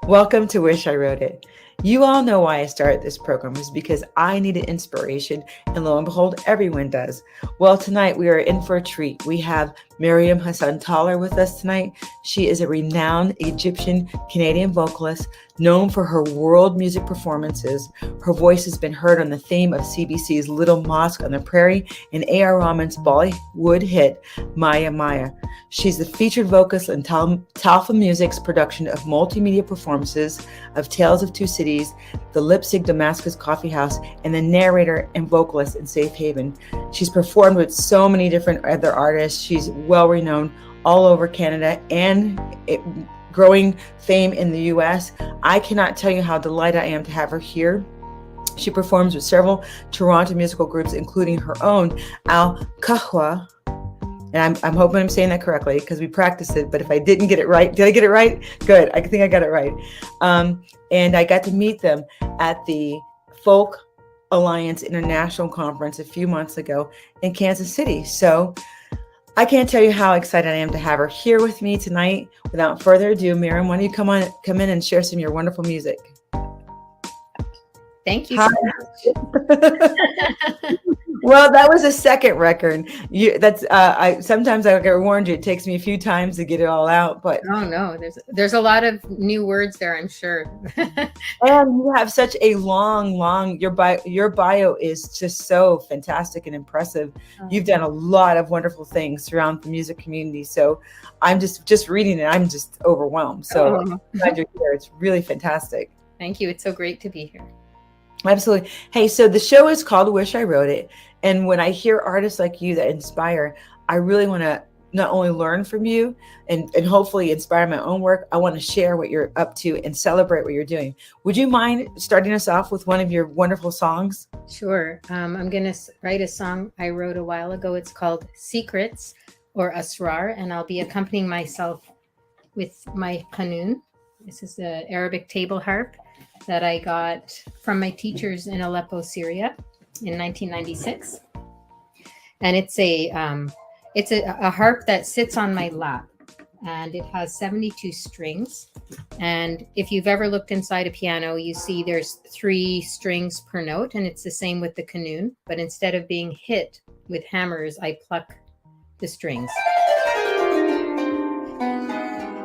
Welcome to Wish I Wrote It. You all know why I started this program is because I needed inspiration, and lo and behold, everyone does. Well, tonight we are in for a treat. We have Maryem Tollar with us tonight. She is a renowned Egyptian-Canadian vocalist known for her world music performances. Her voice has been heard on the theme of CBC's Little Mosque on the Prairie and A.R. Rahman's Bollywood hit, Mayya Mayya. She's the featured vocalist in Tafelmusik's production of multimedia performances of Tales of Two Cities, the Leipzig-Damascus Coffee House, and the narrator and vocalist in Safe Haven. She's performed with so many different other artists. She's well-renowned all over Canada and growing fame in the U.S. I cannot tell you how delighted I am to have her here. She performs with several Toronto musical groups, including her own Qahwa. And I'm hoping I'm saying that correctly because we practiced it. But if I didn't get it right, did I get it right? Good. I think I got it right. And I got to meet them at the Folk Alliance International Conference a few months ago in Kansas City. So I can't tell you how excited I am to have her here with me tonight. Without further ado, Maryem, why don't you come in and share some of your wonderful music? Thank you so much. Well, that was a second record. Sometimes I get warned you. It takes me a few times to get it all out, but oh no, there's a lot of new words there, I'm sure. And you have such a long. Your bio is just so fantastic and impressive. You've done a lot of wonderful things throughout the music community. So I'm just reading it. I'm just overwhelmed. So I'm glad you're here. It's really fantastic. Thank you. It's so great to be here. Absolutely. Hey, so the show is called Wish I Wrote It. And when I hear artists like you that inspire, I really want to not only learn from you and hopefully inspire my own work. I want to share what you're up to and celebrate what you're doing. Would you mind starting us off with one of your wonderful songs? Sure. I'm going to write a song I wrote a while ago. It's called Secrets or Asrar, and I'll be accompanying myself with my qanun. This is the Arabic table harp that I got from my teachers in Aleppo, Syria in 1996. And it's a harp that sits on my lap, and it has 72 strings. And if you've ever looked inside a piano, you see there's 3 strings per note, and it's the same with the qanun, but instead of being hit with hammers, I pluck the strings.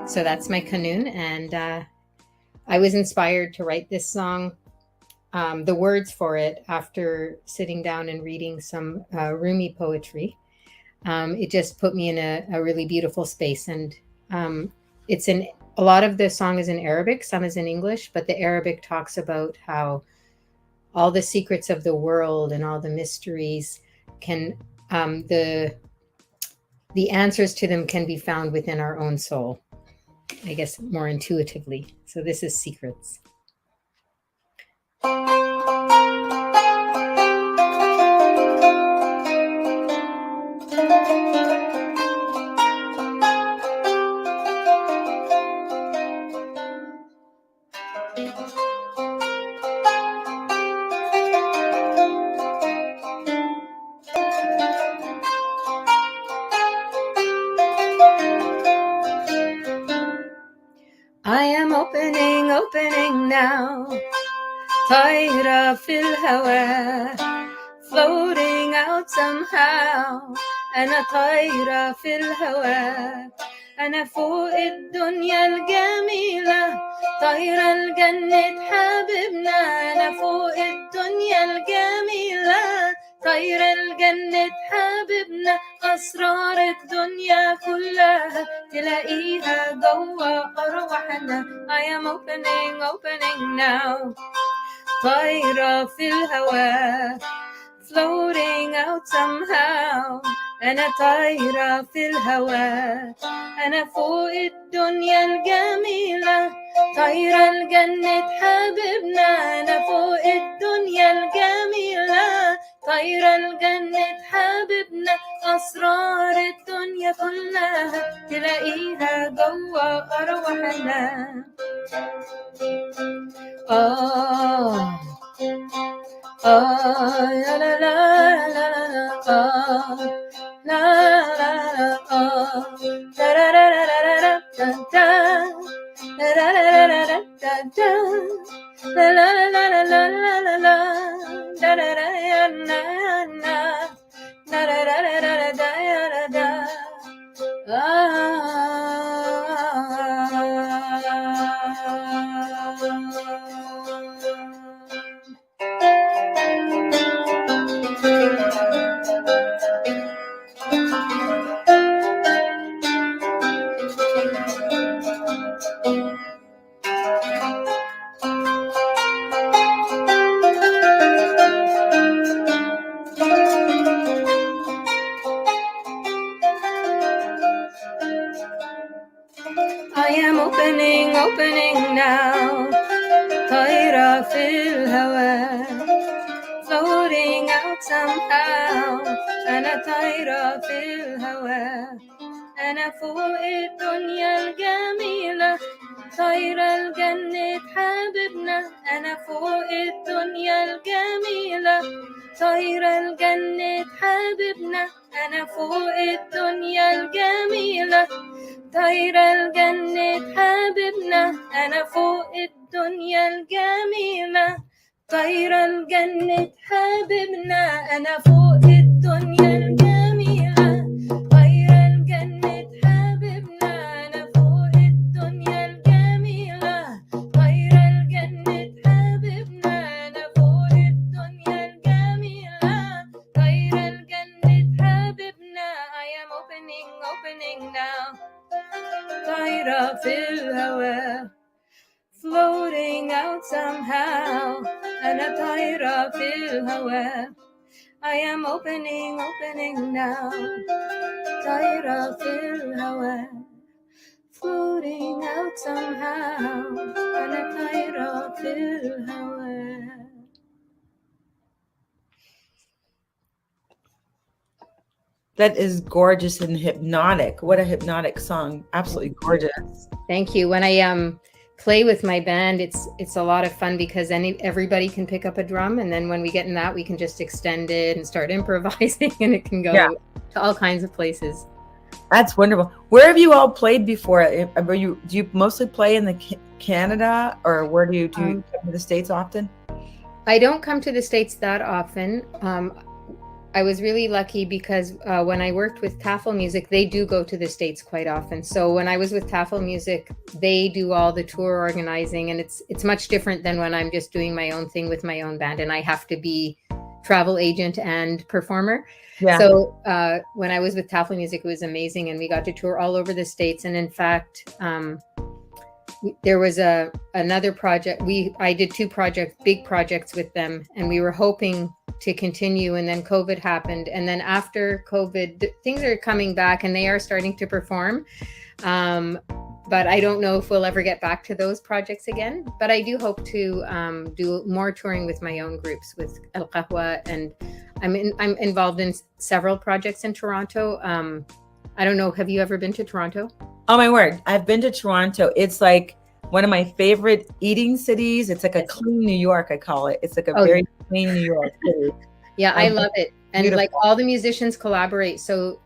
So that's my qanun, and I was inspired to write this song, the words for it, after sitting down and reading some Rumi poetry. It just put me in a really beautiful space. And it's in a lot of the song is in Arabic, some is in English, but the Arabic talks about how all the secrets of the world and all the mysteries can, the answers to them can be found within our own soul, I guess more intuitively. So this is Secrets. I am opening now طايرة في الهواء floating out somehow. أنا طايرة في الهواء، أنا فوق الدنيا الجميلة، طايرة لجنة حبيبنا. أنا فوق الدنيا الجميلة، طايرة لجنة حبيبنا. أسرار الدنيا كلها تلاقيها جوا أرواحنا. I am opening now. طايرة في الهواء floating out somehow. أنا طايرة في الهواء، أنا فوق الدنيا الجميلة، طايرة لجنة حبيبنا. أنا فوق الدنيا الجميلة، طايرة لجنة حبيبنا. أسرار الدنيا كلها تلاقيها جوا أرواحنا. لا لا لا لا لا I am opening now. طايرة في الهواء floating out somehow. أنا طايرة في الهواء، أنا فوق الدنيا الجميلة، طايرة لجنة حبيبنا. أنا فوق الدنيا الجميلة، طايرة لجنة حبيبنا. أنا فوق الدنيا الجميلة، طايرة لجنة حبيبنا. أنا فوق الدنيا الجميلة، طايرة لجنة حبيبنا. أنا فوق الدنيا الجميلة، طايرة لجنة حبيبنا. أنا فوق الدنيا الجميلة، طايرة لجنة حبيبنا. أنا فوق الدنيا الجميلة، طايرة لجنة حبيبنا. I am opening now. طايرة في الهواء floating out somehow. أنا طايرة في الهواء. I am opening now. طايرة في الهواء floating out somehow. أنا طايرة في الهواء. That is gorgeous and hypnotic. What a hypnotic song. Absolutely gorgeous. Thank you. When I play with my band, it's a lot of fun because everybody can pick up a drum, and then when we get in that, we can just extend it and start improvising, and it can go to all kinds of places. That's wonderful. Where have you all played before? Do you mostly play in the Canada, or where do you come to the States often? I don't come to the States that often. I was really lucky because when I worked with Tafelmusik, they do go to the States quite often. So when I was with Tafelmusik, they do all the tour organizing, and it's much different than when I'm just doing my own thing with my own band and I have to be travel agent and performer. Yeah. So when I was with Tafelmusik, it was amazing, and we got to tour all over the States. And in fact, there was another project. I did 2 big projects with them, and we were hoping to continue, and then COVID happened, and then after COVID things are coming back and they are starting to perform, but I don't know if we'll ever get back to those projects again. But I do hope to do more touring with my own groups with Qahwa, and I'm involved in several projects in Toronto. I don't know, have you ever been to Toronto? Oh my word, I've been to Toronto. It's like one of my favorite eating cities. It's like a clean New York, I call it. It's like a very clean New York city. Yeah, I love it. And beautiful. Like all the musicians collaborate. So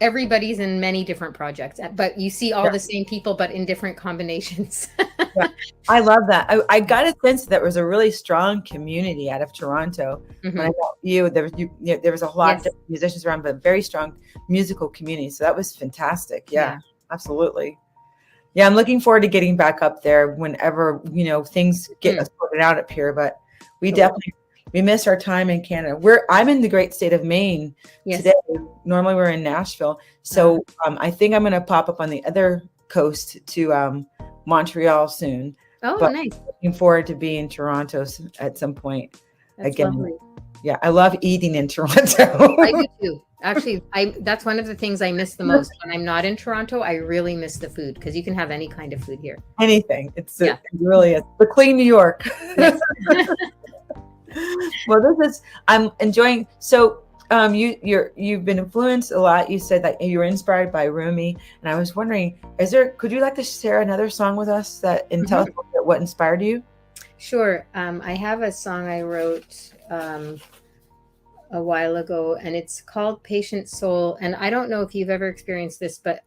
everybody's in many different projects, but you see all the same people, but in different combinations. Yeah, I love that. I got a sense that there was a really strong community out of Toronto. When I met you, there was a lot of musicians around, but very strong musical community. So that was fantastic. Yeah, absolutely. Yeah, I'm looking forward to getting back up there whenever, things get sorted out up here. But we definitely miss our time in Canada. I'm in the great state of Maine today. Normally we're in Nashville. So I think I'm going to pop up on the other coast to Montreal soon. Oh, but nice. Looking forward to being in Toronto at some point. That's again. Lovely. Yeah, I love eating in Toronto. I do too. Actually, that's one of the things I miss the most. When I'm not in Toronto, I really miss the food, because you can have any kind of food here. Anything. It really is. The clean New York. Yes. Well, I'm enjoying. So you've been influenced a lot. You said that you were inspired by Rumi, and I was wondering, could you like to share another song with us and tell us what inspired you? Sure. I have a song I wrote a while ago, and it's called Patient Soul. And I don't know if you've ever experienced this, but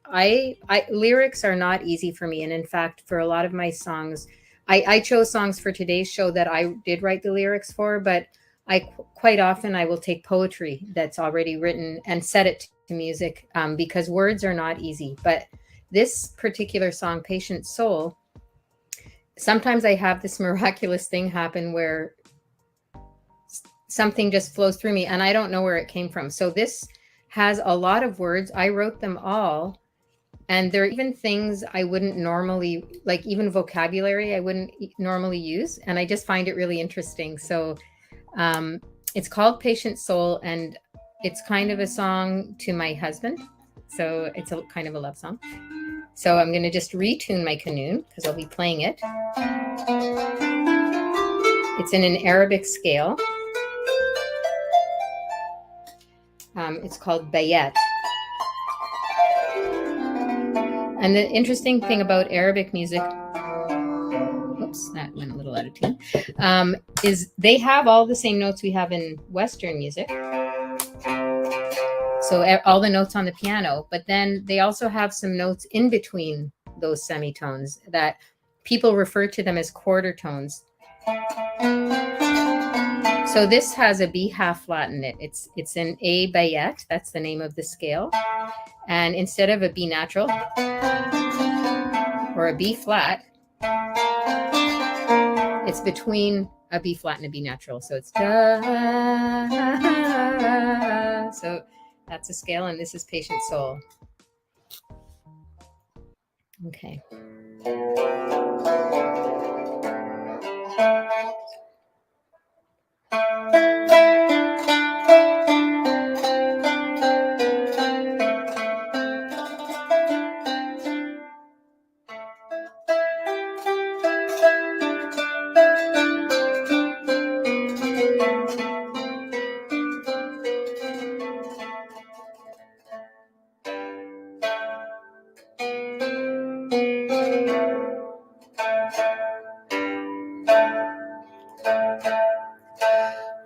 lyrics are not easy for me. And in fact, for a lot of my songs, I chose songs for today's show that I did write the lyrics for, but quite often I will take poetry that's already written and set it to music, because words are not easy. But this particular song, Patient Soul, sometimes I have this miraculous thing happen where something just flows through me and I don't know where it came from. So this has a lot of words. I wrote them all. And there are even things I wouldn't normally, like even vocabulary I wouldn't normally use. And I just find it really interesting. So it's called Patient Soul, and it's kind of a song to my husband. So it's a kind of a love song. So I'm going to just retune my qanun because I'll be playing it. It's in an Arabic scale. It's called bayat. And the interesting thing about Arabic music, oops, that went a little out of tune, is they have all the same notes we have in Western music. So all the notes on the piano, but then they also have some notes in between those semitones that people refer to them as quarter tones. So this has a B half flat in it. It's an A bayat, that's the name of the scale. And instead of a B natural or a B flat, it's between a B flat and a B natural. So it's da. So that's a scale, and this is Patient Soul. Okay.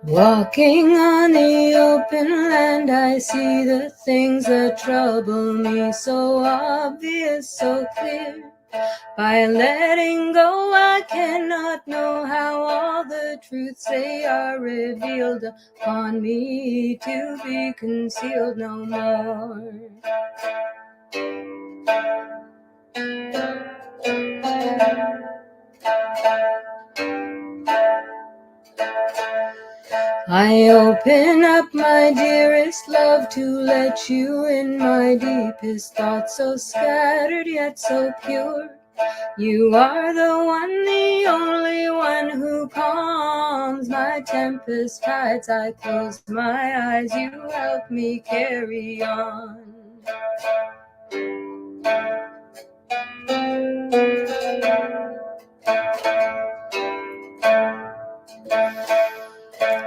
Walking on the open land, I see the things that trouble me, so obvious, so clear. By letting go, I cannot know how all the truths they are revealed upon me to be concealed no more. I open up, my dearest love, to let you in my deepest thoughts, so scattered yet so pure. You are the one, the only one who calms my tempest tides. I close my eyes, you help me carry on.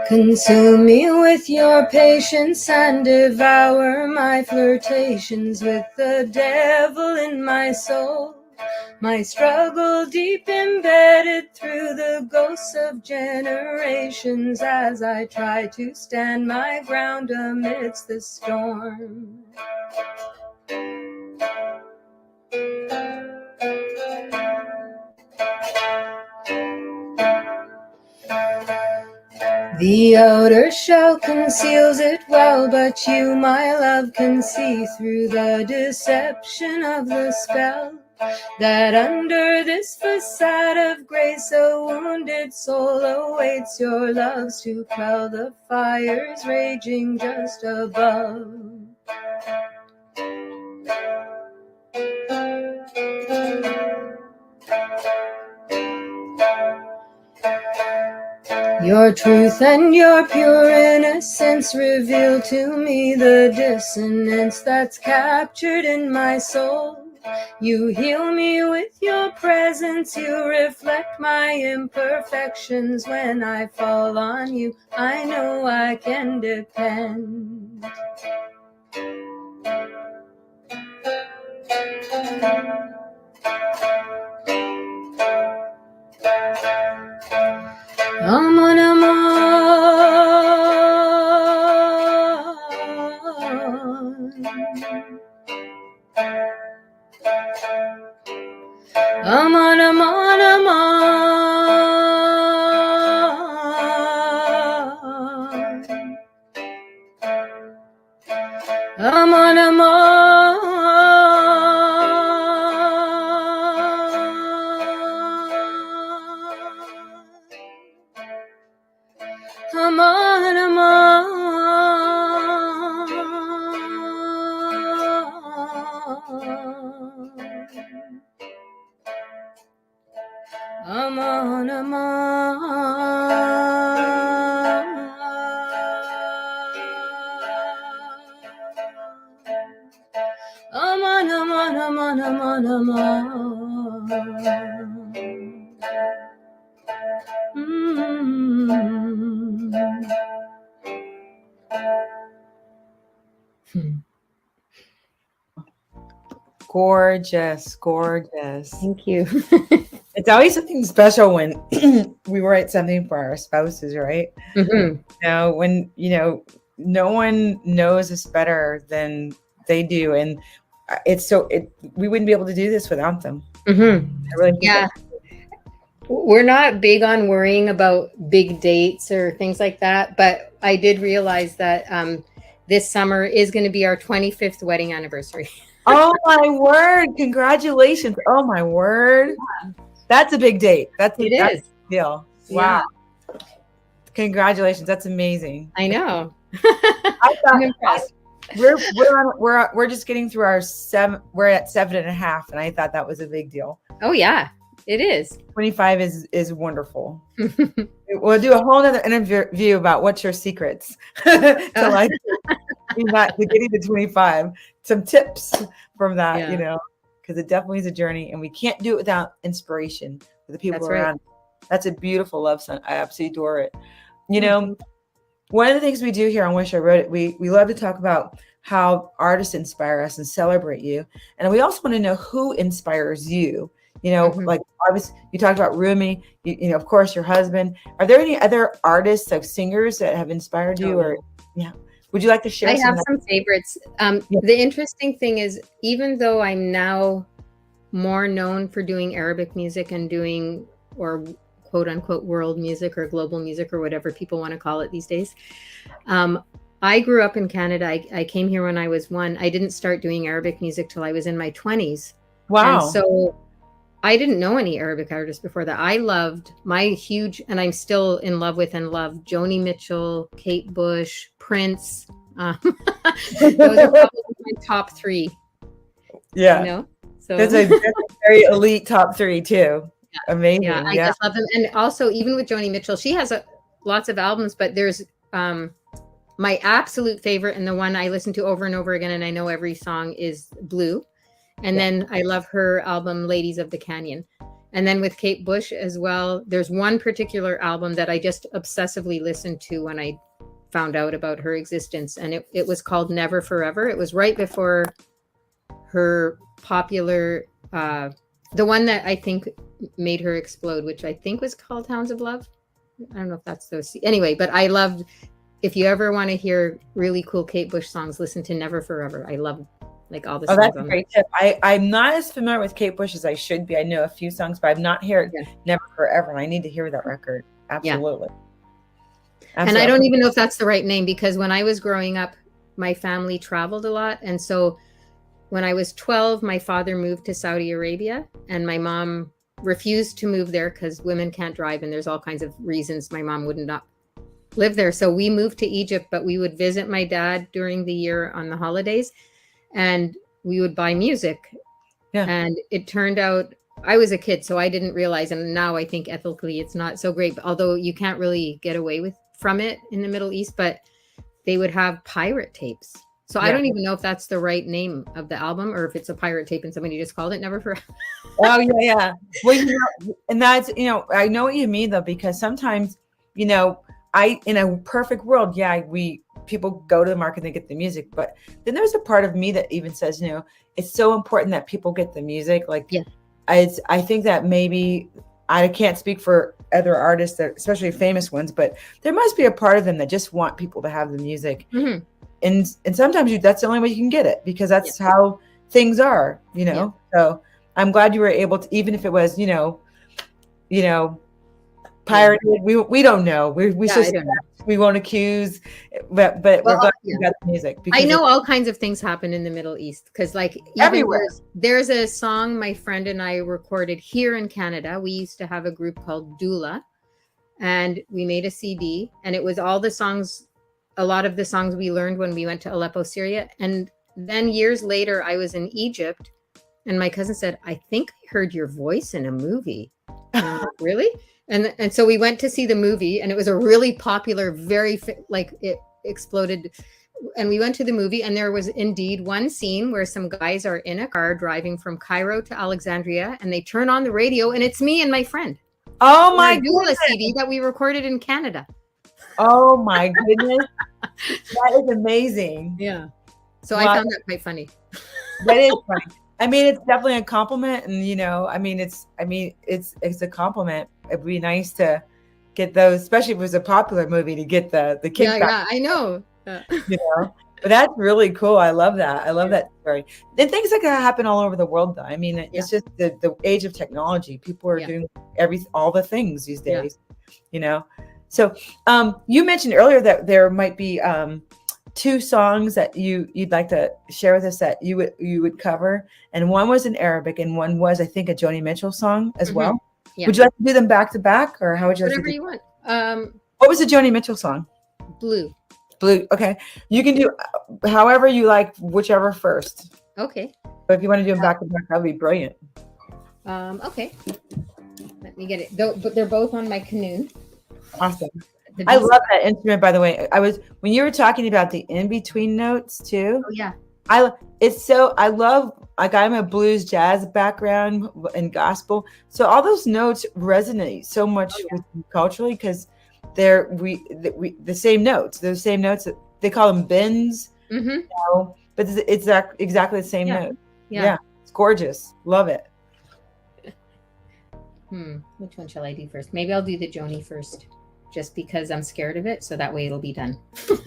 Consume me with your patience and devour my flirtations with the devil in my soul. My struggle deep embedded through the ghosts of generations as I try to stand my ground amidst the storm. The outer shell conceals it well, but you, my love, can see through the deception of the spell, that under this facade of grace a wounded soul awaits your loves to quell the fires raging just above. Your truth and your pure innocence reveal to me the dissonance that's captured in my soul. You heal me with your presence, you reflect my imperfections. When I fall on you, I know I can depend. Aman, aman, aman, aman, aman, aman, aman, aman, aman, aman, Gorgeous, gorgeous. Thank you. It's always something special when we write something for our spouses, right? Mm-hmm. Now, when, no one knows us better than they do. And we wouldn't be able to do this without them. Mm-hmm. I really think Yeah. We're not big on worrying about big dates or things like that, but I did realize that this summer is going to be our 25th wedding anniversary. Oh my word. Congratulations. Oh my word. Yeah. That's a big date. That's a big deal. Wow. Yeah. Congratulations. That's amazing. I know. I'm impressed. We're just getting through our we're at 7.5, and I thought that was a big deal. Oh yeah, it is. 25 is wonderful. We'll do a whole other interview about what's your secrets to getting to 25. Some tips from that, because it definitely is a journey, and we can't do it without inspiration for the people around. Right. That's a beautiful love song. I absolutely adore it. One of the things we do here on Wish I Wrote It, we love to talk about how artists inspire us and celebrate you. And we also want to know who inspires you. Like obviously you talked about Rumi, of course, your husband. Are there any other artists, like singers, that have inspired you? Or would you like to share? I have some favorites. The interesting thing is, even though I'm now more known for doing Arabic music and doing, or quote unquote, world music or global music or whatever people want to call it these days. I grew up in Canada. I came here when I was 1. I didn't start doing Arabic music till I was in my 20s. Wow. And so I didn't know any Arabic artists before that. I loved and I'm still in love with and love Joni Mitchell, Kate Bush, Prince. Those are probably my top 3. Yeah. So that's a very elite top 3 too. Yeah. Amazing. Yeah, I just love them. And also, even with Joni Mitchell, she has lots of albums, but there's my absolute favorite, and the one I listen to over and over again, and I know every song, is Blue. And then I love her album, Ladies of the Canyon. And then with Kate Bush as well, there's one particular album that I just obsessively listened to when I found out about her existence. And it was called Never Forever. It was right before her popular The one that I think made her explode, which I think was called Hounds of Love. I don't know if that's those. Anyway, but I loved, if you ever want to hear really cool Kate Bush songs, listen to Never Forever. I love like all the songs. Oh, that's a great tip. I'm not as familiar with Kate Bush as I should be. I know a few songs, but I've not heard Never Forever, and I need to hear that record. Absolutely. And I don't even know if that's the right name, because when I was growing up, my family traveled a lot. And so when I was 12, my father moved to Saudi Arabia, and my mom refused to move there because women can't drive. And there's all kinds of reasons my mom would not live there. So we moved to Egypt, but we would visit my dad during the year on the holidays, and we would buy music. Yeah. And it turned out, I was a kid, so I didn't realize. And now I think ethically it's not so great, although you can't really get away from it in the Middle East, but they would have pirate tapes. So I don't even know if that's the right name of the album, or if it's a pirate tape and somebody just called it Never Forever. Oh yeah. Well, and that's, I know what you mean though, because sometimes, in a perfect world, people go to the market and they get the music, but then there's a part of me that even says, it's so important that people get the music. Like, I think that maybe, I can't speak for other artists, especially famous ones, but there must be a part of them that just want people to have the music. Mm-hmm. And sometimes that's the only way you can get it, because that's how things are, So I'm glad you were able to, even if it was, pirated. We don't know. We won't accuse, but we're glad you got the music. I know all kinds of things happen in the Middle East, because like everywhere. There's a song my friend and I recorded here in Canada. We used to have a group called Dula, and we made a CD, and it was all the songs, a lot of the songs we learned when we went to Aleppo, Syria. And then years later, I was in Egypt, and my cousin said, "I think I heard your voice in a movie." And I'm like, really? And so we went to see the movie, and it was a really popular, it exploded. And we went to the movie, and there was indeed one scene where some guys are in a car driving from Cairo to Alexandria, and they turn on the radio, and it's me and my friend. Oh my goodness. A CD that we recorded in Canada. Oh my goodness. That is amazing. Yeah. So I found that quite funny. That is funny. I mean, it's definitely a compliment, and it's a compliment. It'd be nice to get those, especially if it was a popular movie, to get the kickback. Yeah, I know. But that's really cool. I love that. I love that story. And things like that happen all over the world, though. I mean, it's just the age of technology. People are doing all the things these days. So you mentioned earlier that there might be two songs that you'd like to share with us that you would cover, and one was in Arabic, and one was, I think, a Joni Mitchell song as well. Yeah. Would you like to do them back to back, or how would you like to do? Whatever you want. What was the Joni Mitchell song? Blue. Okay, you can do however you like, whichever first. Okay. But if you want to do them back to back, that'd be brilliant. Okay. Let me get it. But they're both on my canoe. Awesome. I love that instrument, by the way. When you were talking about the in-between notes too. Oh yeah. I'm a blues jazz background and gospel. So all those notes resonate so much with me culturally, because they're the same notes. They're the same notes. They call them bends. Mm-hmm. But it's exactly the same note. Yeah. It's gorgeous. Love it. Which one shall I do first? Maybe I'll do the Joni first, just because I'm scared of it, so that way it'll be done. Okay,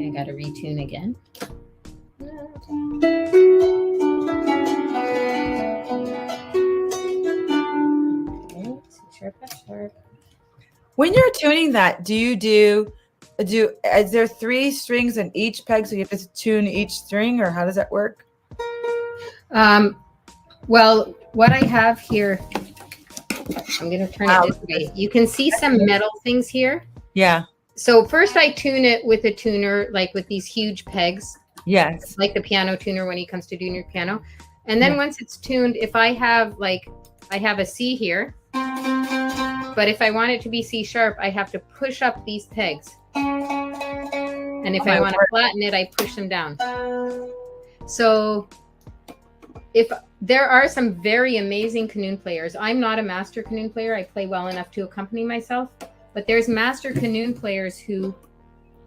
I gotta retune again. Sharp. When you're tuning that, is there 3 strings in each peg, so you have to tune each string, or how does that work? Well, what I have here, I'm going to turn it this way. You can see some metal things here. Yeah. So first I tune it with a tuner, like with these huge pegs. Yes. Like the piano tuner when he comes to doing your piano. And then once it's tuned, if I have a C here, but if I want it to be C sharp, I have to push up these pegs. And if I want to flatten it, I push them down. So if there are some very amazing canoon players, I'm not a master canoon player. I play well enough to accompany myself, but there's master canoon players who,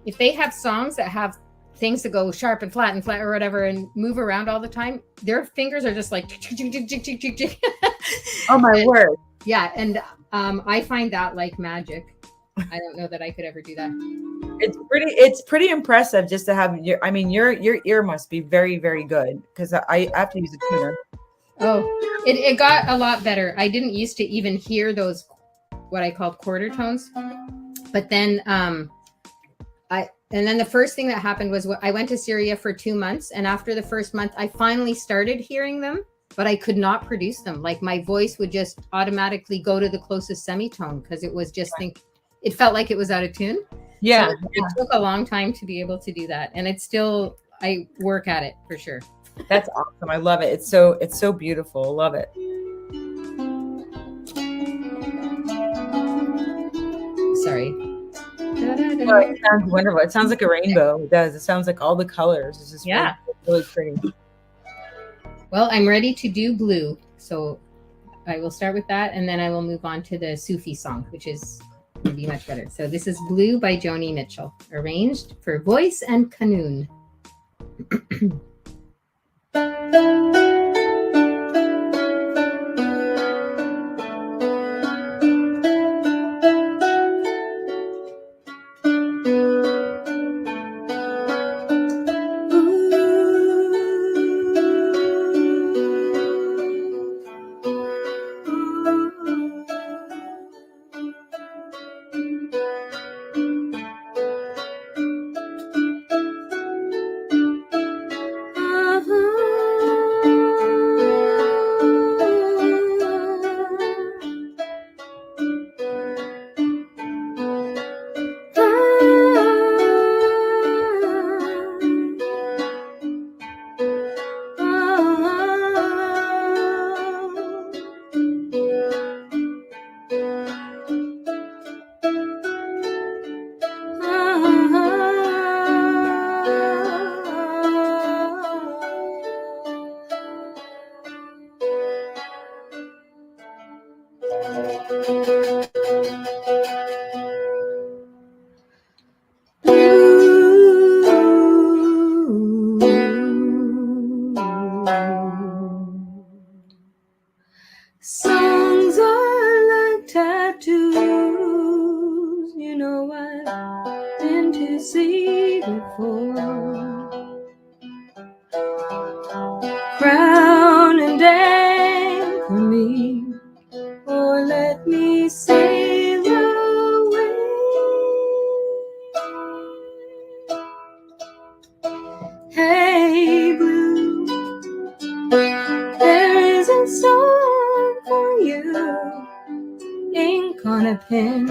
if they have songs that have things that go sharp and flat or whatever and move around all the time, their fingers are just like Oh my word. Yeah, and I find that like magic. I don't know that I could ever do that. It's pretty impressive just to have your ear must be very, very good, because I have to use a tuner. Oh, it got a lot better. I didn't used to even hear those what I called quarter tones. But then and then the first thing that happened was I went to Syria for 2 months, and after the first month I finally started hearing them, but I could not produce them. Like my voice would just automatically go to the closest semitone because it was just it felt like it was out of tune. Yeah. So it took a long time to be able to do that. And it's still, I work at it for sure. That's awesome. I love it. It's so beautiful. Love it. Sorry. Oh, it sounds wonderful. It sounds like a rainbow. It does. It sounds like all the colors. It's just really pretty. Well, I'm ready to do blue. So I will start with that, and then I will move on to the Sufi song, which is going to be much better. So this is Blue by Joni Mitchell, arranged for voice and qanun. Songs are like tattoos, you know I've been to see before. Crown and anchor me, or let me sail away. Hey blue, there is a song for you, ink on a pen,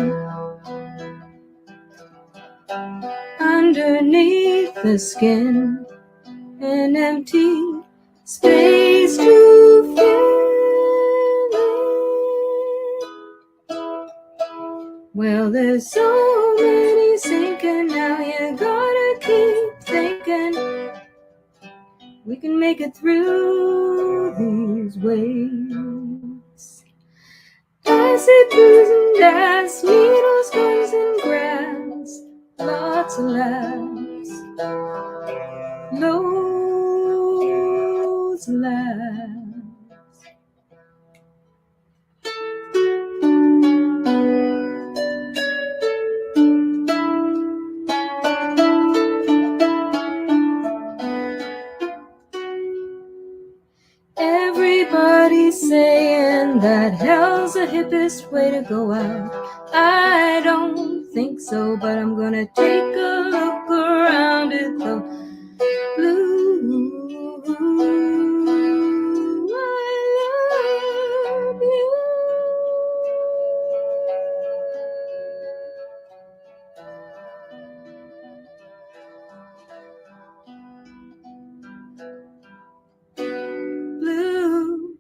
underneath the skin, an empty space to fill it. Well, there's so many sinking now, you gotta keep thinking we can make it through these waves. Acid, booze, and gas, needles, guns, and grass, lots of laughs, loads of laughs. Everybody's saying that hell's the hippest way to go out. I don't think so, but I'm gonna take a look around it though. Blue, I love you. Blue,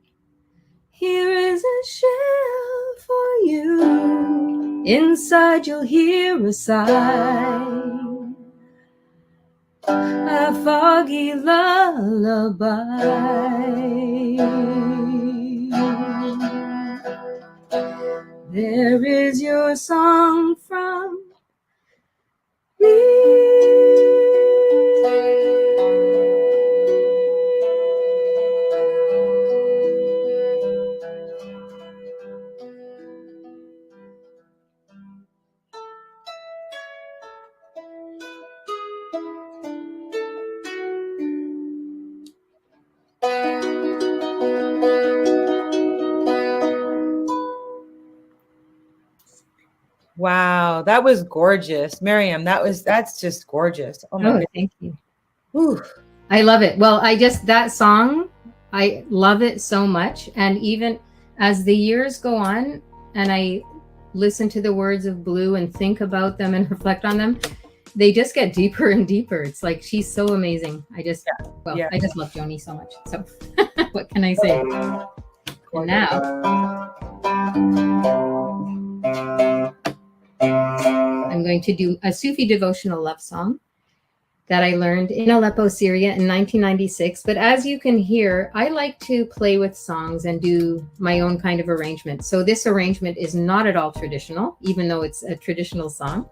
here is a shell for you. Inside you'll hear a sigh, a foggy lullaby. There is your song from me. Wow, that was gorgeous, Maryem. That's just gorgeous. Oh my Oh, goodness. thank you. Whew. I love it. Well, that song, I love it so much. And even as the years go on and I listen to the words of Blue and think about them and reflect on them, they just get deeper and deeper. It's like, she's so amazing. I just love Joni so much. So what can I say? And now I'm going to do a Sufi devotional love song that I learned in Aleppo, Syria in 1996. But as you can hear, I like to play with songs and do my own kind of arrangement. So this arrangement is not at all traditional, even though it's a traditional song.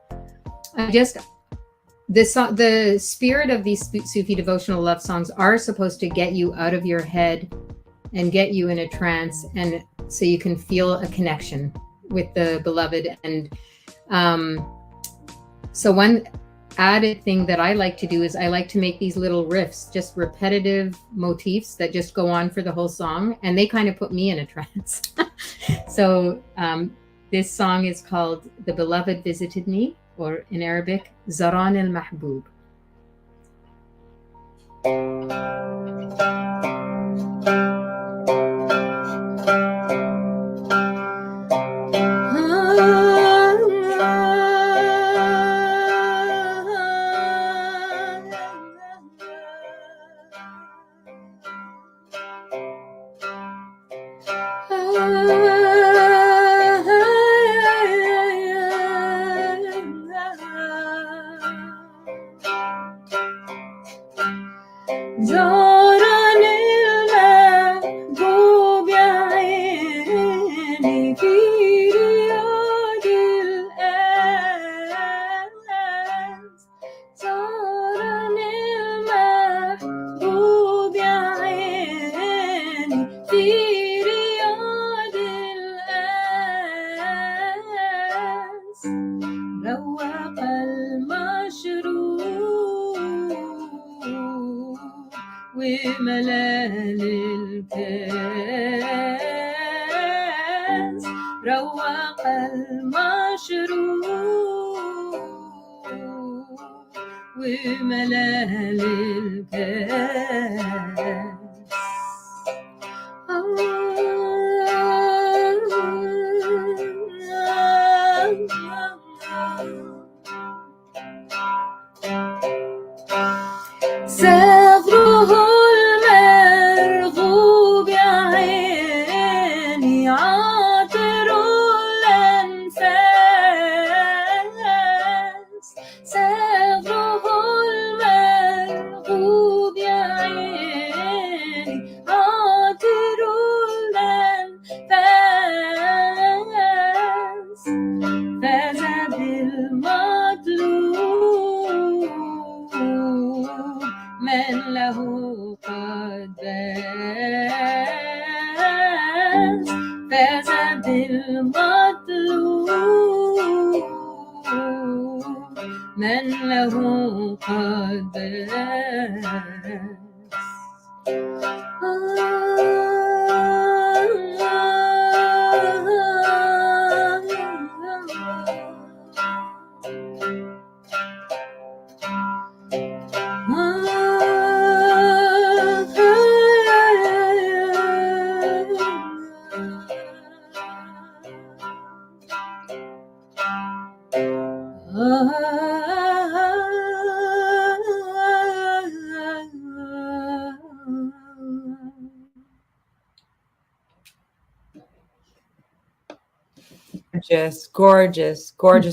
The spirit of these Sufi devotional love songs are supposed to get you out of your head and get you in a trance, and so you can feel a connection with the beloved. And so one added thing that I like to do is I like to make these little riffs, just repetitive motifs that just go on for the whole song, and they kind of put me in a trance. So this song is called The Beloved Visited Me, or in Arabic, Zaran al-Mahbub.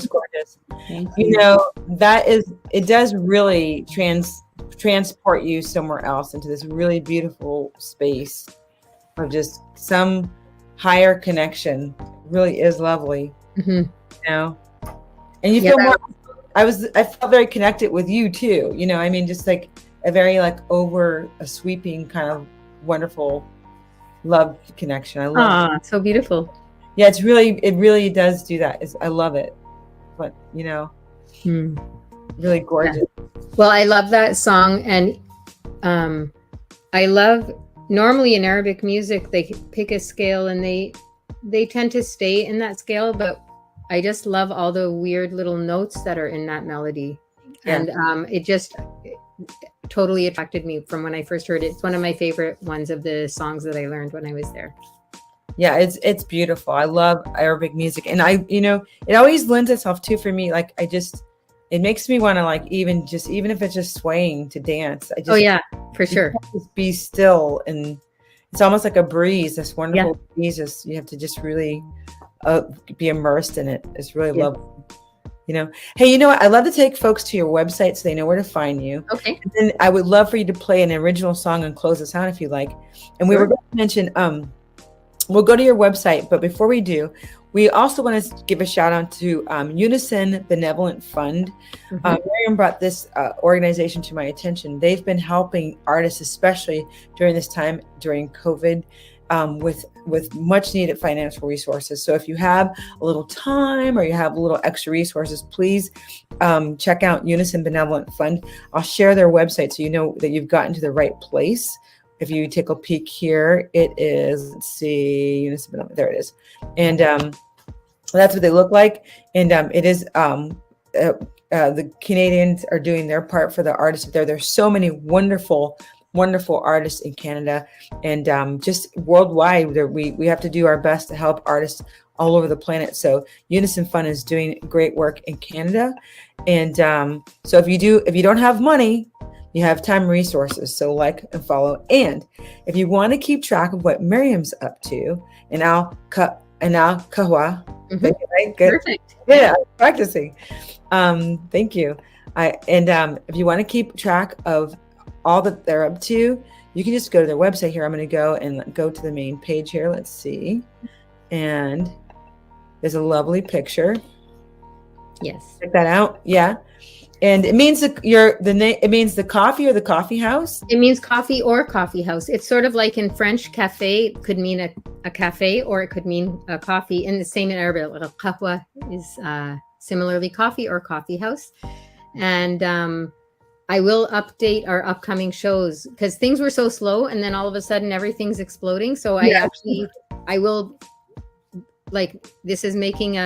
Gorgeous. You know, it does really transport you somewhere else into this really beautiful space of just some higher connection. It really is lovely. You know, and you feel more. I felt very connected with you too. You know, I mean, just like a very a sweeping kind of wonderful love connection. I love it. So beautiful. Yeah, it really does do that. I love it. But, you know, really gorgeous. Yeah. Well, I love that song. And I love, normally in Arabic music, they pick a scale and they tend to stay in that scale. But I just love all the weird little notes that are in that melody. Yeah. And it just totally attracted me from when I first heard it. It's one of my favorite ones of the songs that I learned when I was there. Yeah, it's beautiful. I love Arabic music, and it always lends itself to, for me, like it makes me want to, like, even if it's just swaying to dance. Oh yeah, for sure. Just be still, and it's almost like a breeze. This wonderful breeze. You have to just really be immersed in it. It's really lovely. Hey, you know what? I'd love to take folks to your website so they know where to find you. Okay. And then I would love for you to play an original song and close us out if you like. And we were going to mention, we'll go to your website, but before we do, we also want to give a shout out to Unison Benevolent Fund. Maryem brought this organization to my attention. They've been helping artists, especially during this time, during COVID, with much needed financial resources. So if you have a little time or you have a little extra resources, please check out Unison Benevolent Fund. I'll share their website so you know that you've gotten to the right place. If you take a peek here, it is, let's see, Unison Benevolent, there it is. And that's what they look like. And it is, the Canadians are doing their part for the artists there. There's so many wonderful artists in Canada, and just worldwide. We have to do our best to help artists all over the planet. So Unison Fund is doing great work in Canada, and so if you don't have money, you have time and resources. So like and follow, and if you want to keep track of what Maryem's up to, and now Qahwa. Right? Good. Perfect. Yeah, I'm practicing. Thank you. If you want to keep track of all that they're up to, you can just go to their website here. I'm going to go to the main page here. Let's see. And there's a lovely picture. Yes. Check that out. Yeah. And it means it means the coffee or the coffee house. It means coffee or coffee house. It's sort of like in French, cafe could mean a cafe, or it could mean a coffee. And the same in Arabic, Qahwa is similarly coffee or coffee house. And I will update our upcoming shows because things were so slow, and then all of a sudden everything's exploding. So I will, like, this is making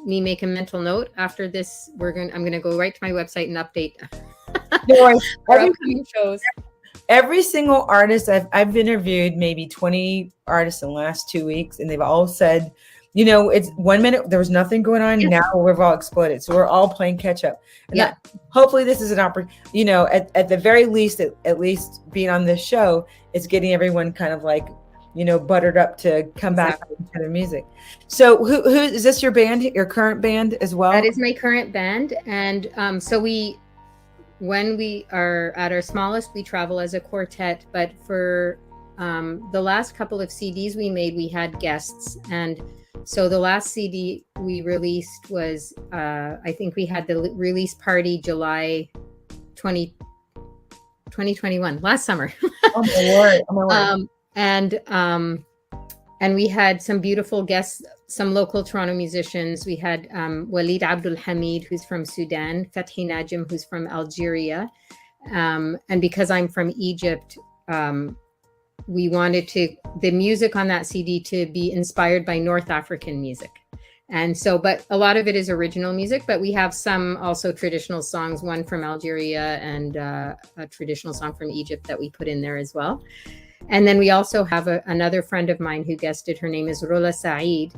me make a mental note. After this, I'm gonna go right to my website and update our upcoming shows. Every single artist I've interviewed, maybe 20 artists in the last 2 weeks, and they've all said, it's 1 minute there was nothing going on. Yeah. Now we've all exploded, so we're all playing catch up. And hopefully this is an opportunity. At the very least, at least being on this show, it's getting everyone kind of like, buttered up to come back to the music. So who is this? Your band, your current band as well? That is my current band, and so when we are at our smallest, we travel as a quartet. But for the last couple of CDs we made, we had guests, and so the last CD we released was, I think we had the release party July 2021, last summer. Oh my word. And we had some beautiful guests, some local Toronto musicians. We had Walid Abdul Hamid, who's from Sudan, Fathi Najim, who's from Algeria. And because I'm from Egypt, we wanted the music on that CD to be inspired by North African music. And so, but a lot of it is original music, but we have some also traditional songs, one from Algeria and a traditional song from Egypt that we put in there as well. And then we also have another friend of mine who guested. Her name is Rola Saeed,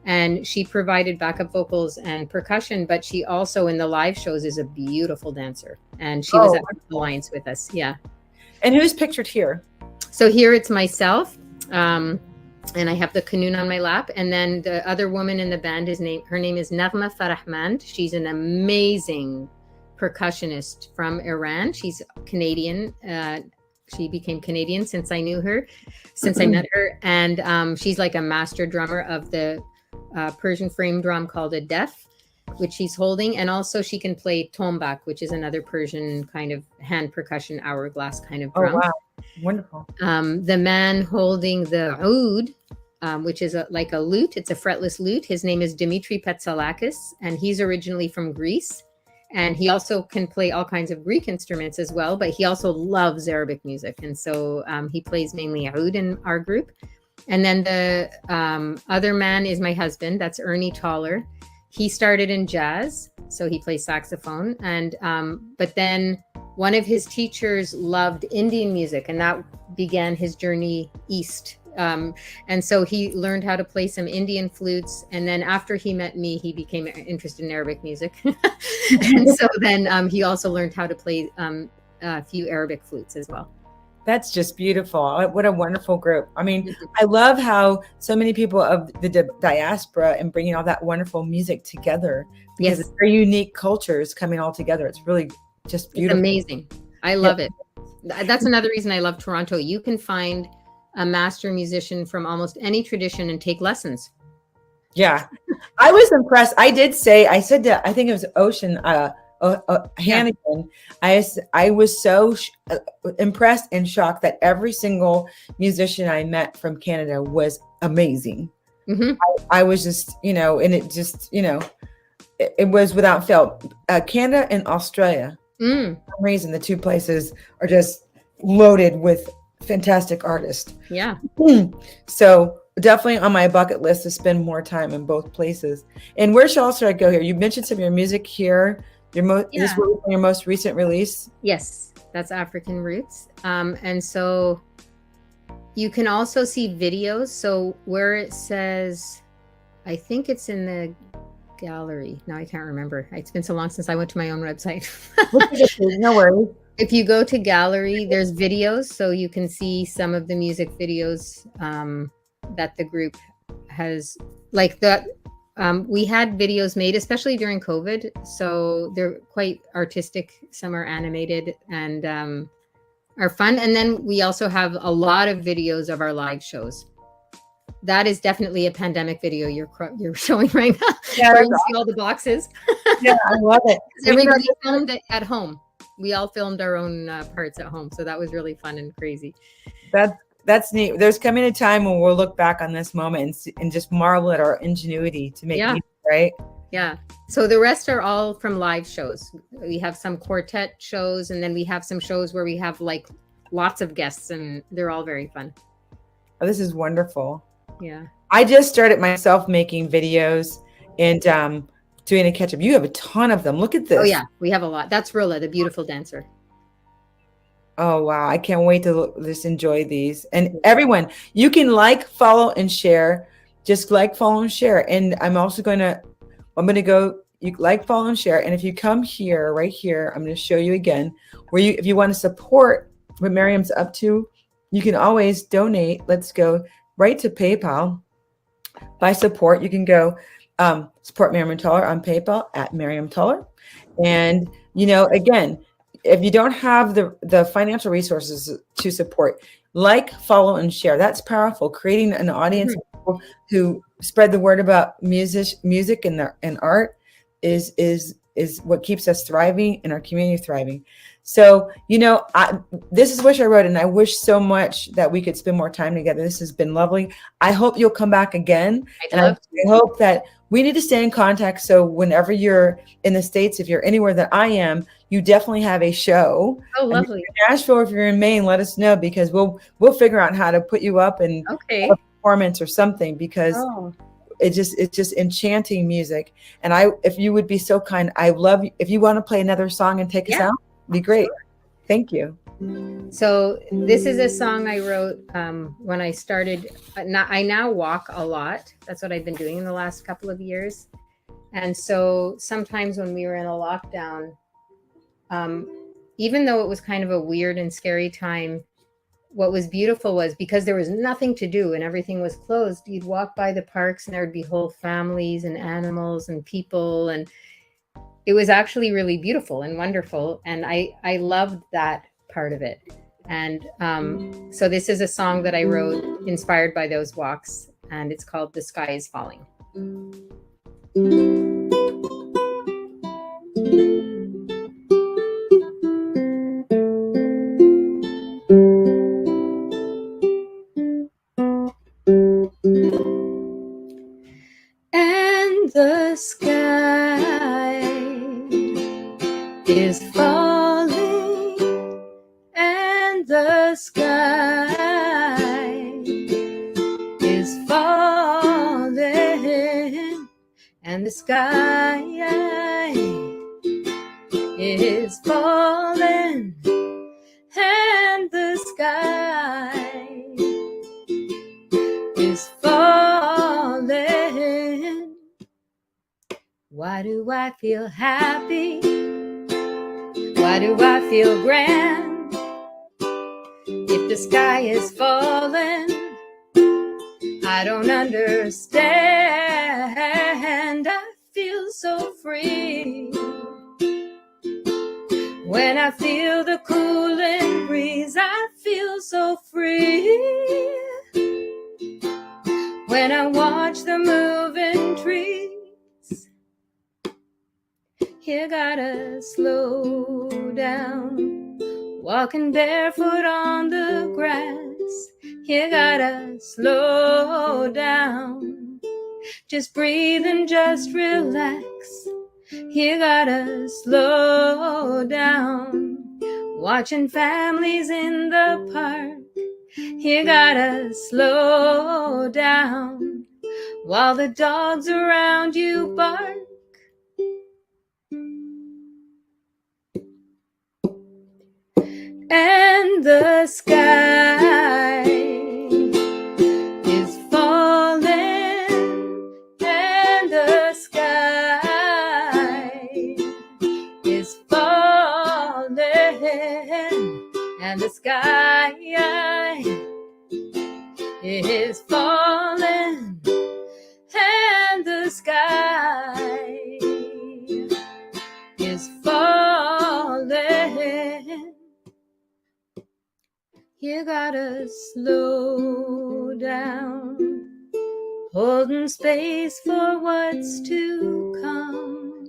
and she provided backup vocals and percussion, but she also in the live shows is a beautiful dancer. And she was at the Alliance with us. Yeah. And who's pictured here? So here it's myself, and I have the Qanun on my lap. And then the other woman in the band, her name is Naghma Farahmand. She's an amazing percussionist from Iran. She's Canadian. She became Canadian since I met her. And she's like a master drummer of the Persian frame drum called a def, which she's holding. And also she can play tombak, which is another Persian kind of hand percussion, hourglass kind of drum. Oh, wow. Wonderful. The man holding the oud, which is like a lute, it's a fretless lute. His name is Dimitri Petsalakis, and he's originally from Greece. And he also can play all kinds of Greek instruments as well, but he also loves Arabic music. And so he plays mainly oud in our group. And then the other man is my husband. That's Ernie Tollar. he started in jazz, so he plays saxophone, and but then one of his teachers loved Indian music, and that began his journey east. And so he learned how to play some Indian flutes, and then after he met me, he became interested in Arabic music. And so then he also learned how to play a few Arabic flutes as well. That's just beautiful. What a wonderful group. I mean, I love how so many people of the diaspora and bringing all that wonderful music together, because it's very unique cultures coming all together. It's really just beautiful. It's amazing. I love it. That's another reason I love Toronto. You can find a master musician from almost any tradition and take lessons. Yeah. I was impressed. I said that, I think it was Ocean, Hannigan. I was so impressed and shocked that every single musician I met from Canada was amazing. I was just, and it just, it was without fail. Canada and Australia, for some reason, the two places are just loaded with fantastic artists. Yeah. So definitely on my bucket list to spend more time in both places. And where else should I go here? You mentioned some of your music here. This was your most recent release? Yes, that's African Roots. And so you can also see videos. So where it says, I think it's in the gallery. Now I can't remember. It's been so long since I went to my own website. No worries. If you go to gallery, there's videos. So you can see some of the music videos that the group has, like that. We had videos made, especially during COVID. So they're quite artistic. Some are animated and are fun. And then we also have a lot of videos of our live shows. That is definitely a pandemic video you're showing right now. Yeah, where you see all the boxes. Yeah, I love it. Everybody filmed it at home. We all filmed our own parts at home. So that was really fun and crazy. That's neat. There's coming a time when we'll look back on this moment and just marvel at our ingenuity to make music, right? Yeah. So the rest are all from live shows. We have some quartet shows, and then we have some shows where we have like lots of guests, and they're all very fun. Oh, this is wonderful. Yeah. I just started myself making videos and doing a catch-up. You have a ton of them. Look at this. Oh, yeah. We have a lot. That's Rilla, the beautiful dancer. Oh, wow. I can't wait to just enjoy these. And everyone, you can follow, and share. Just follow, and share. And I'm going to go, you follow, and share. And if you come here, right here, I'm going to show you again, if you want to support what Maryem's up to, you can always donate. Let's go right to PayPal. By support, you can go support Maryem Tollar on PayPal at Maryem Tollar. And, again, if you don't have the financial resources to support, follow, and share. That's powerful. Creating an audience of people who spread the word about music and art is what keeps us thriving and our community thriving. So, this is what I wrote, and I wish so much that we could spend more time together. This has been lovely. I hope you'll come back again. I hope that we need to stay in contact. So whenever you're in the States, if you're anywhere that I am, you definitely have a show. Oh, lovely. If you're in Nashville, if you're in Maine, let us know, because we'll figure out how to put you up and have a performance or something, because it's just enchanting music. And if you would be so kind, I love you. If you want to play another song and take us out, it'd be great. Sure. Thank you. So this is a song I wrote when I started. I now walk a lot. That's what I've been doing in the last couple of years. And so sometimes when we were in a lockdown, even though it was kind of a weird and scary time, what was beautiful was because there was nothing to do and everything was closed, you'd walk by the parks and there would be whole families and animals and people, and it was actually really beautiful and wonderful. And I loved that part of it. And so this is a song that I wrote inspired by those walks, and it's called The Sky is Falling. And the sky is falling, and the sky is falling, and the sky is falling, and the sky is falling. Why do I feel happy? Why do I feel grand? If the sky is falling, I don't understand. I feel so free when I feel the cooling breeze. I feel so free when I watch the moving trees. You gotta slow down, walking barefoot on the grass. You gotta slow down, just breathe and just relax. You gotta slow down, watching families in the park. You gotta slow down, while the dogs around you bark. And the sky is falling, and the sky is falling, and the sky is falling, and the sky is falling. You gotta slow down, holding space for what's to come.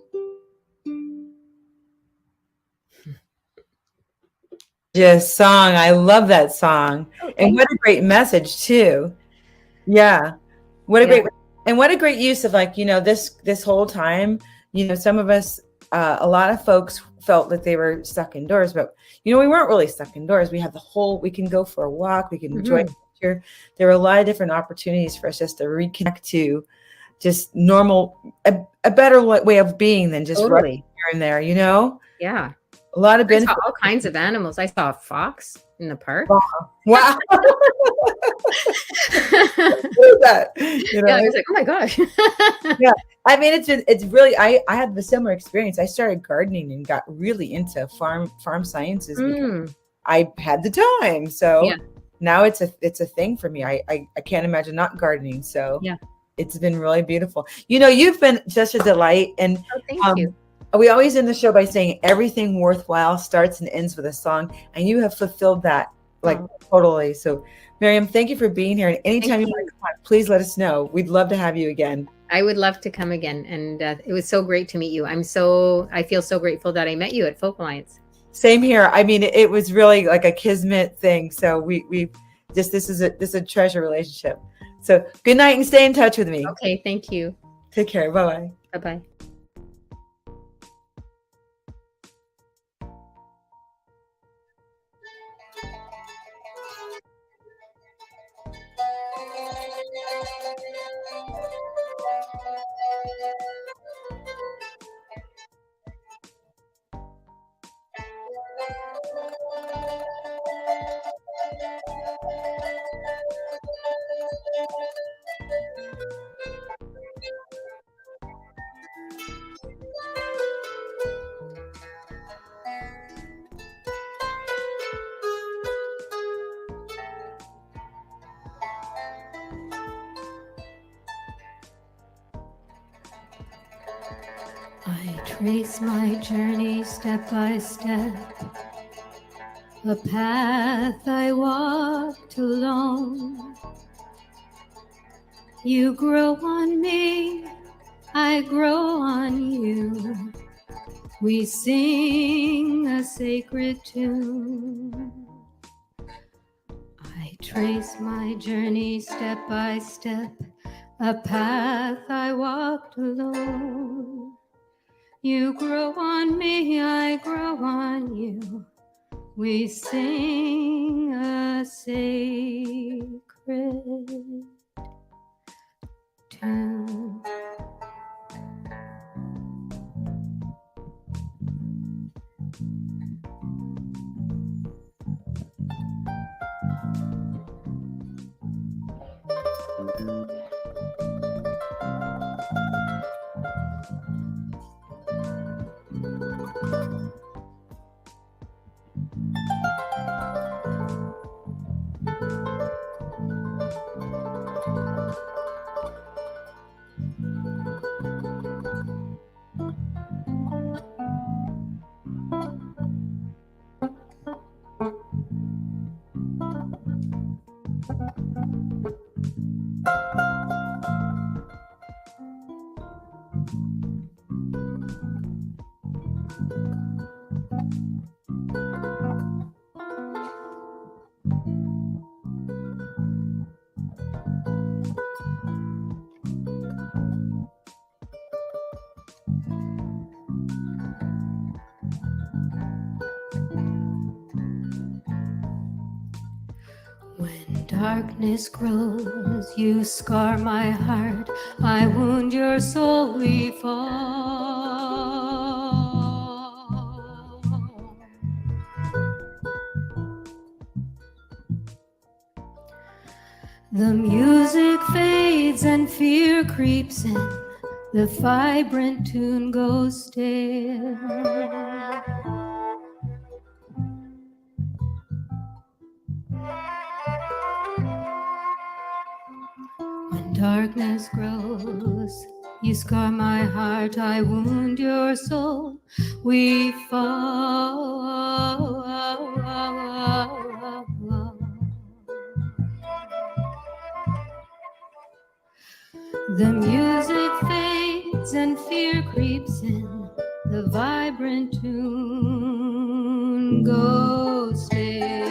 Just song. I love that song. And what a great message too. Yeah. What a great, and what a great use of, like, you know, this whole time, you know, some of us, a lot of folks felt that they were stuck indoors, but you know, we weren't really stuck indoors. We have we can go for a walk, we can enjoy nature. There were a lot of different opportunities for us just to reconnect to just normal, a better way of being than just running here and there, you know? Yeah. A lot of benefits. I saw all kinds of animals. I saw a fox in the park. Wow. What is that? You know? Yeah, I was like, oh my gosh. Yeah. I mean, it's really, I had a similar experience. I started gardening and got really into farm sciences because I had the time. So now it's a thing for me. I can't imagine not gardening. So it's been really beautiful. You know, you've been such a delight. And thank you. We always end the show by saying everything worthwhile starts and ends with a song. And you have fulfilled that totally. So Maryem, thank you for being here. And anytime you want to come on, please let us know. We'd love to have you again. I would love to come again. And it was so great to meet you. I feel so grateful that I met you at Folk Alliance. Same here. I mean, it was really like a kismet thing. So we just, this is a treasure relationship. So good night and stay in touch with me. Okay. Thank you. Take care. Bye-bye. Bye-bye. I trace my journey step by step, a path I walked alone. You grow on me, I grow on you. We sing a sacred tune. I trace my journey step by step, a path I walked alone. You grow on me, I grow on you. We sing a sacred tune. When darkness grows, you scar my heart, I wound your soul, we fall. The music fades and fear creeps in, the vibrant tune goes stale. When darkness grows, you scar my heart, I wound your soul, we fall. The music fades and fear creeps in, the vibrant tune goes stale.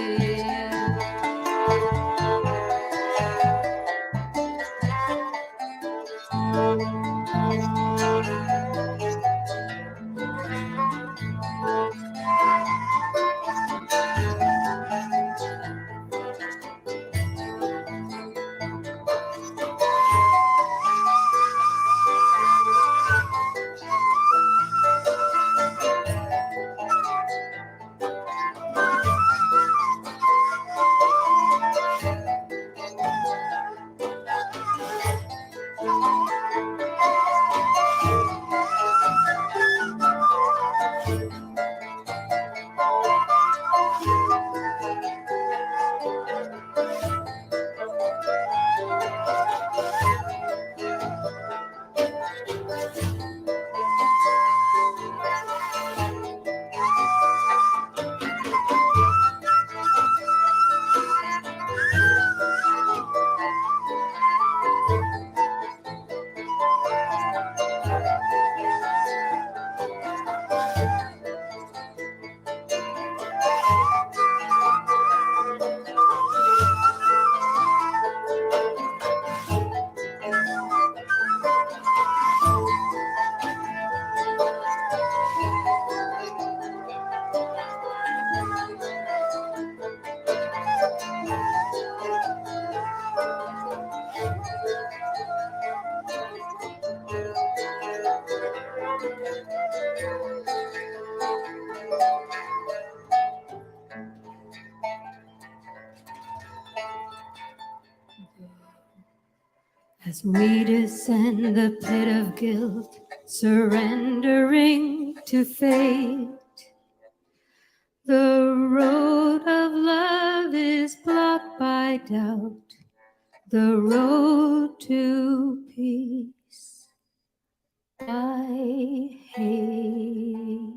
As we descend the pit of guilt, surrendering to fate, the road of love is blocked by doubt, the road to peace I hate.